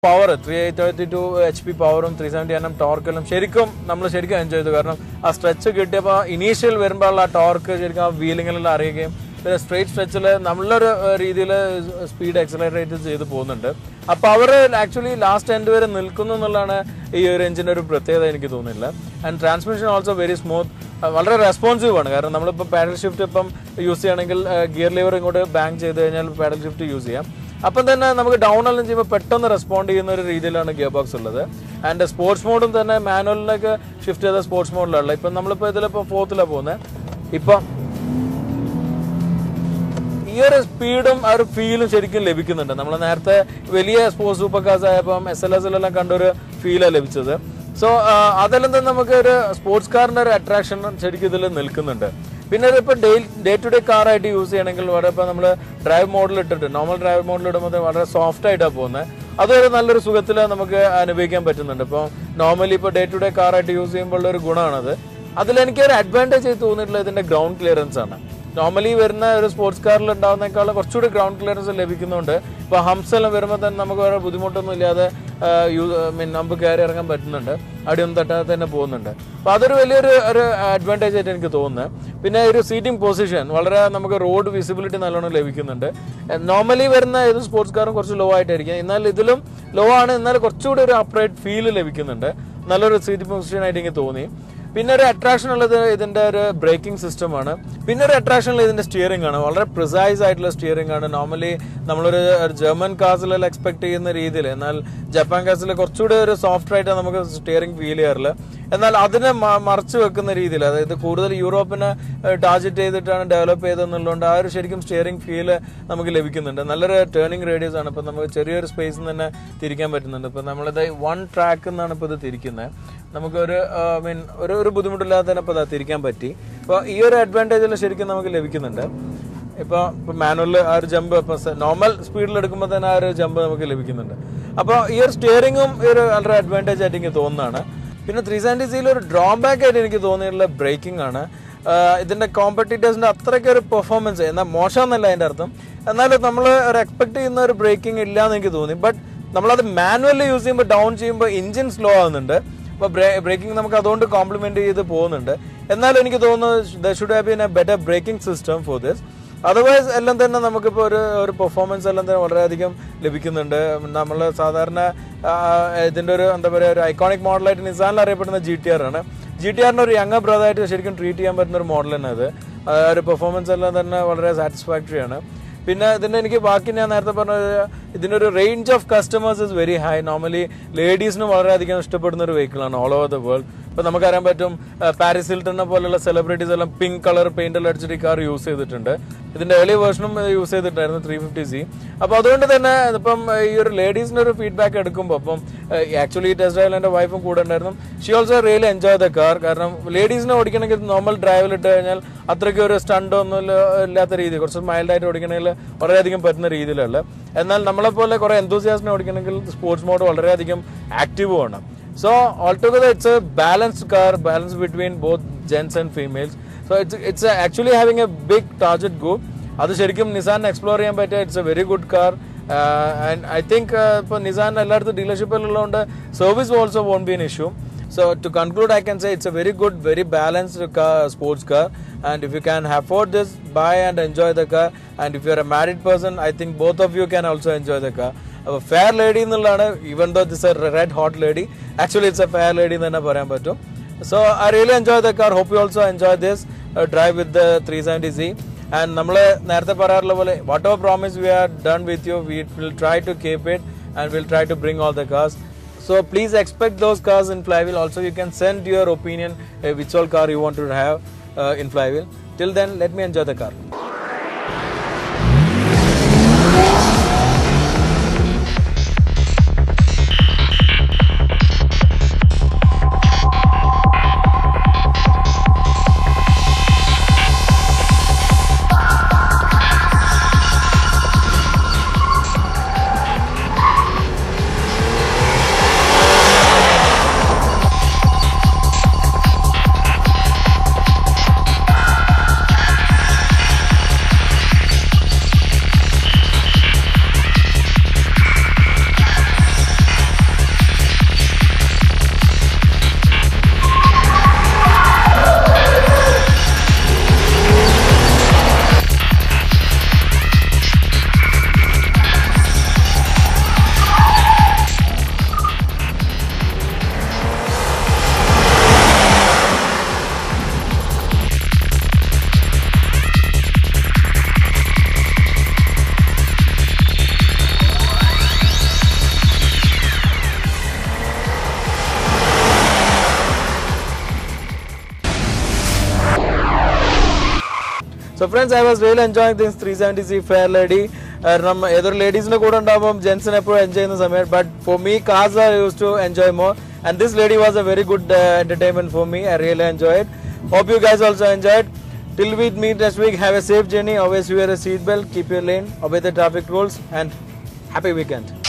Power 332 HP power 370 Nm torque ശരിക്കും നമ്മൾ ശരിക്കും എൻജോയ് ചെയ്തു കാരണം ആ സ്ട്രെച്ച് കിട്ടിയപ്പോൾ ഇനീഷ്യൽ വരുമ്പോൾ ആ ടോർക്ക് ശരിക്കും ആ വീലിംഗിലെല്ലാം അറിയുകയും പിന്നെ സ്ട്രെയിറ്റ് സ്ട്രെച്ചിൽ നമ്മളൊരു രീതിയിൽ സ്പീഡ് എക്സലറേറ്റ് ചെയ്ത് പോകുന്നുണ്ട് ആ പവർ ആക്ച്വലി ലാസ്റ്റ് എൻഡ് വരെ നിൽക്കുന്നു എന്നുള്ളതാണ് ഈ ഒരു എഞ്ചിൻ്റെ ഒരു പ്രത്യേകത എനിക്ക് തോന്നുന്നില്ല and transmission also very smooth വളരെ റെസ്പോൺസീവ് ആണ് കാരണം നമ്മളിപ്പോൾ പാഡൽ ഷിഫ്റ്റ് ഇപ്പം യൂസ് ചെയ്യുകയാണെങ്കിൽ ഗിയർ ലിവർ ഇങ്ങോട്ട് ബാങ്ക് ചെയ്ത് കഴിഞ്ഞാൽ പാഡൽ ഷിഫ്റ്റ് യൂസ് ചെയ്യാം അപ്പം തന്നെ നമുക്ക് ഡൗൺ എല്ലാം ചെയ്യുമ്പോൾ പെട്ടെന്ന് റെസ്പോണ്ട് ചെയ്യുന്ന ഒരു രീതിയിലാണ് ഗിയർ ബോക്സ് ഉള്ളത് ആൻഡ് സ്പോർട്സ് മോഡും തന്നെ മാനുവലിലേക്ക് ഷിഫ്റ്റ് ചെയ്ത സ്പോർട്സ് മോഡിലുള്ള ഇപ്പം നമ്മളിപ്പോൾ ഇതിലിപ്പോൾ ഫോർത്തിലാണ് പോകുന്നത് ഇപ്പം ഈ ഒരു സ്പീഡും ആ ഒരു ഫീലും ശരിക്കും ലഭിക്കുന്നുണ്ട് നമ്മൾ നേരത്തെ വലിയ സ്പോർട്സ് സൂപ്പർ കാർസ് ആയപ്പം SLSലെല്ലാം കണ്ടൊരു ഫീലാണ് ലഭിച്ചത് സോ അതെല്ലാം തന്നെ നമുക്ക് ഒരു സ്പോർട്സ് കാറിൻ്റെ ഒരു അട്രാക്ഷൻ ശരിക്കും ഇതിൽ നിൽക്കുന്നുണ്ട് പിന്നെ ഇതിപ്പോൾ ഡേ ടു ഡേ കാറായിട്ട് യൂസ് ചെയ്യണമെങ്കിൽ വളരെ ഇപ്പോൾ നമ്മൾ ഡ്രൈവ് മോഡിൽ ഇട്ടിട്ട് നോർമൽ ഡ്രൈവ് മോഡിൽ ഇടുമ്പോൾ വളരെ സോഫ്റ്റ് ആയിട്ടാണ് പോകുന്നത് അതൊരു നല്ലൊരു സുഖത്തിൽ നമുക്ക് അനുഭവിക്കാൻ പറ്റുന്നുണ്ട് ഇപ്പോൾ നോർമലി ഇപ്പോൾ ഡേ ടു ഡേ കാറായിട്ട് യൂസ് ചെയ്യുമ്പോൾ ഒരു ഗുണമാണത് അതിലെനിക്ക് ഒരു അഡ്വാൻറ്റേജ് ആയി തോന്നിയിട്ടുള്ളത് ഇതിൻ്റെ ഗ്രൗണ്ട് ക്ലിയറൻസ് ആണ് നോർമലി വരുന്ന ഒരു സ്പോർട്സ് കാറിൽ ഉണ്ടാകുന്നേക്കാളും കുറച്ചുകൂടി ഗ്രൗണ്ട് ക്ലിയറൻസ് ലഭിക്കുന്നുണ്ട് ഇപ്പോൾ ഹംസ് എല്ലാം വരുമ്പോൾ തന്നെ നമുക്ക് വേറെ ബുദ്ധിമുട്ടൊന്നും ഇല്ലാതെ നമുക്ക് കയറി ഇറങ്ങാൻ പറ്റുന്നുണ്ട് അടിയൊന്നും തട്ടാതെ തന്നെ പോകുന്നുണ്ട് അപ്പോൾ അതൊരു വലിയൊരു ഒരു അഡ്വാൻറ്റേജ് ആയിട്ട് എനിക്ക് തോന്നുന്നത് പിന്നെ ഒരു സീറ്റിംഗ് പൊസിഷൻ വളരെ നമുക്ക് റോഡ് വിസിബിലിറ്റി നല്ലോണം ലഭിക്കുന്നുണ്ട് നോർമലി വരുന്ന ഏത് സ്പോർട്സ് കാറും കുറച്ച് ലോ ആയിട്ടായിരിക്കും എന്നാൽ ഇതിലും ലോ ആണ് എന്നാൽ കുറച്ചുകൂടി ഒരു അപ്രൈറ്റ് ഫീൽ ലഭിക്കുന്നുണ്ട് നല്ലൊരു സീറ്റിംഗ് പൊസിഷൻ ആയിട്ട് എനിക്ക് തോന്നി പിന്നെ ഒരു അട്രാക്ഷൻ ഉള്ളത് ഇതിന്റെ ഒരു ബ്രേക്കിംഗ് സിസ്റ്റം ആണ് പിന്നെ ഒരു അട്രാക്ഷൻ ഉള്ളത് ഇതിന്റെ സ്റ്റിയറിംഗ് ആണ് വളരെ പ്രിസൈസ് ആയിട്ടുള്ള സ്റ്റിയറിംഗ് ആണ് നോർമലി നമ്മളൊരു ജർമ്മൻ കാസിലെല്ലാം എക്സ്പെക്ട് ചെയ്യുന്ന രീതിയിൽ എന്നാൽ ജപ്പാൻ കാസിൽ കുറച്ചുകൂടി ഒരു സോഫ്റ്റ് ആയിട്ട് നമുക്ക് സ്റ്റിയറിംഗ് ഫീൽ ചെയ്യാറില്ല എന്നാൽ അതിനെ മറച്ചു വെക്കുന്ന രീതിയിൽ അതായത് കൂടുതൽ യൂറോപ്പിനെ ടാർഗറ്റ് ചെയ്തിട്ടാണ് ഡെവലപ്പ് ചെയ്തതെന്നുള്ളതുകൊണ്ട് ആ ഒരു ശരിക്കും സ്റ്റിയറിംഗ് ഫീല് നമുക്ക് ലഭിക്കുന്നുണ്ട് നല്ലൊരു ടേണിംഗ് റേഡിയസ് ആണ് ഇപ്പം നമുക്ക് ചെറിയൊരു സ്പേസിൽ തന്നെ തിരിക്കാൻ പറ്റുന്നുണ്ട് ഇപ്പം നമ്മളിത് 1 ട്രാക്ക് എന്നാണ് ഇപ്പോൾ ഇത് തിരിക്കുന്നത് നമുക്കൊരു ഒരു ബുദ്ധിമുട്ടില്ലാതെ തന്നെ ഇപ്പോൾ തിരിക്കാൻ പറ്റി അപ്പോൾ ഈ ഒരു അഡ്വാൻറ്റേജ് ശരിക്കും നമുക്ക് ലഭിക്കുന്നുണ്ട് ഇപ്പോൾ മാനുവലിൽ ആ ഒരു ജമ്പ് ഇപ്പോൾ നോർമൽ സ്പീഡിൽ എടുക്കുമ്പോൾ തന്നെ ആ ഒരു ജമ്പ് നമുക്ക് ലഭിക്കുന്നുണ്ട് അപ്പോൾ ഈ ഒരു സ്റ്റിയറിംഗും ഈ ഒരു വളരെ അഡ്വാൻറ്റേജ് ആയിട്ട് എനിക്ക് തോന്നുന്നതാണ് പിന്നെ 370 ഒരു ഡ്രോബാക്ക് ആയിട്ട് എനിക്ക് തോന്നിയിട്ടുള്ള ബ്രേക്കിംഗ് ആണ് ഇതിന്റെ കോമ്പറ്റീറ്റേഴ്സിന്റെ അത്രയ്ക്ക് ഒരു പെർഫോമൻസ് എന്നാൽ മോശമെന്നല്ല അതിന്റെ അർത്ഥം എന്നാലും നമ്മൾ ഒരു എക്സ്പെക്ട് ചെയ്യുന്ന ഒരു ബ്രേക്കിംഗ് ഇല്ല എന്ന് എനിക്ക് തോന്നി ബട്ട് നമ്മളത് മാനുവലി യൂസ് ചെയ്യുമ്പോൾ ഡൗൺ ചെയ്യുമ്പോൾ എഞ്ചിൻ സ്ലോ ആവുന്നുണ്ട് അപ്പോൾ ബ്രേക്കിംഗ് നമുക്ക് അതുകൊണ്ട് കോംപ്ലിമെന്റ് ചെയ്ത് പോകുന്നുണ്ട് എന്നാലും എനിക്ക് തോന്നുന്നു there should have been A better braking system for this otherwise എല്ലാം തന്നെ നമുക്കിപ്പോൾ ഒരു പെർഫോമൻസ് എല്ലാം തന്നെ വളരെയധികം ലഭിക്കുന്നുണ്ട് നമ്മൾ സാധാരണ ഇതിൻ്റെ ഒരു എന്താ പറയുക ഒരു ഐക്കോണിക് മോഡലായിട്ട് നിസാനിൽ അറിയപ്പെടുന്ന GTR ആണ് GTRന്റെ ഒരു യങ്ങർ ബ്രദറായിട്ട് ശരിക്കും ട്രീറ്റ് ചെയ്യാൻ പറ്റുന്ന ഒരു മോഡൽ തന്നെ അത് ഒരു പെർഫോമൻസ് എല്ലാം തന്നെ വളരെ സാറ്റിസ്ഫാക്ടറി ആണ് പിന്നെ ഇതിൻ്റെ എനിക്ക് ബാക്കി ഞാൻ നേരത്തെ പറഞ്ഞത് ഇതിൻ്റെ ഒരു range of customers is very high normally ലേഡീസിന് വളരെയധികം ഇഷ്ടപ്പെടുന്ന ഒരു വെഹിക്കിളാണ് ഓൾ ഓവർ ദ വേൾഡ് ഇപ്പം നമുക്കറിയാൻ പറ്റും പാരിസ് ഹിൽട്ടനെ പോലുള്ള സെലിബ്രിറ്റീസ് എല്ലാം പിങ്ക് കളർ പെയിന്റ് എല്ലാം അടിച്ചിട്ട് ഈ കാർ യൂസ് ചെയ്തിട്ടുണ്ട് ഇതിന്റെ ഏർലി വേർഷനും യൂസ് ചെയ്തിട്ടായിരുന്നു 350C അപ്പോൾ അതുകൊണ്ട് തന്നെ ഇപ്പം ഈ ഒരു ലേഡീസിന്റെ ഒരു ഫീഡ്ബാക്ക് എടുക്കുമ്പോൾ അപ്പം ആക്ച്വലി ടെസ്റ്റ് ഡ്രൈവിൽ എൻ്റെ വൈഫും കൂടെ ഉണ്ടായിരുന്നു she also really enjoy the car കാരണം ലേഡീസിനെ ഓടിക്കണമെങ്കിൽ നോർമൽ ഡ്രൈവിൽ ഇട്ട് കഴിഞ്ഞാൽ അത്രയ്ക്ക് ഒരു സ്റ്റണ്ടോ ഒന്നും ഇല്ലാത്ത രീതി കുറച്ച് മൈൽഡായിട്ട് ഓടിക്കണമെങ്കിൽ വളരെയധികം പറ്റുന്ന രീതിയിലുള്ള എന്നാൽ നമ്മളെപ്പോലെ കുറെ എന്തൂസിയാസ്റ്റിനെ ഓടിക്കണമെങ്കിൽ സ്പോർട്സ് മോഡ് വളരെയധികം ആക്റ്റീവും ആണ് So altogether it's a balanced car, balance between both gents and females. So it's actually having a big target group. അത് ശരിക്കും നിസാൻ എക്സ്പ്ലോർ ചെയ്യാൻ പറ്റിയ it's a very good car and I think ഇപ്പോൾ Nissan എല്ലായിടത്തും ഡീലർഷിപ്പിലുള്ളതുകൊണ്ട് service also won't be an issue So to conclude, I can say it's a very good, very balanced car, sports car. And if you can afford this, buy and enjoy the car. And if you're a married person, I think both of you can also enjoy the car. A fair lady എന്നുള്ളതാണ് even though this is a red hot lady, actually it's a fair lady എന്ന് തന്നെ പറയാൻ പറ്റും. So I really enjoy the car. Hope you also enjoy this drive with the 370Z. And നമ്മൾ നേരത്തെ പറയാറുള്ള പോലെ whatever promise we have done with you, we will try to keep it and we'll try to bring all the cars. So please expect those cars in Flywheel. Also you can send your opinion which all car you want to have in Flywheel. Till then, let me enjoy the car. So friends, I was really enjoying this 370c Fair Lady. Either ladies in the gents enjoy the summer, but for me, cars I used to enjoy more. And this lady was a very good entertainment for me. I really enjoyed. Hope you guys also enjoyed. Till we meet next week, have a safe journey. Always wear a seatbelt, keep your lane, obey the traffic rules, and happy weekend.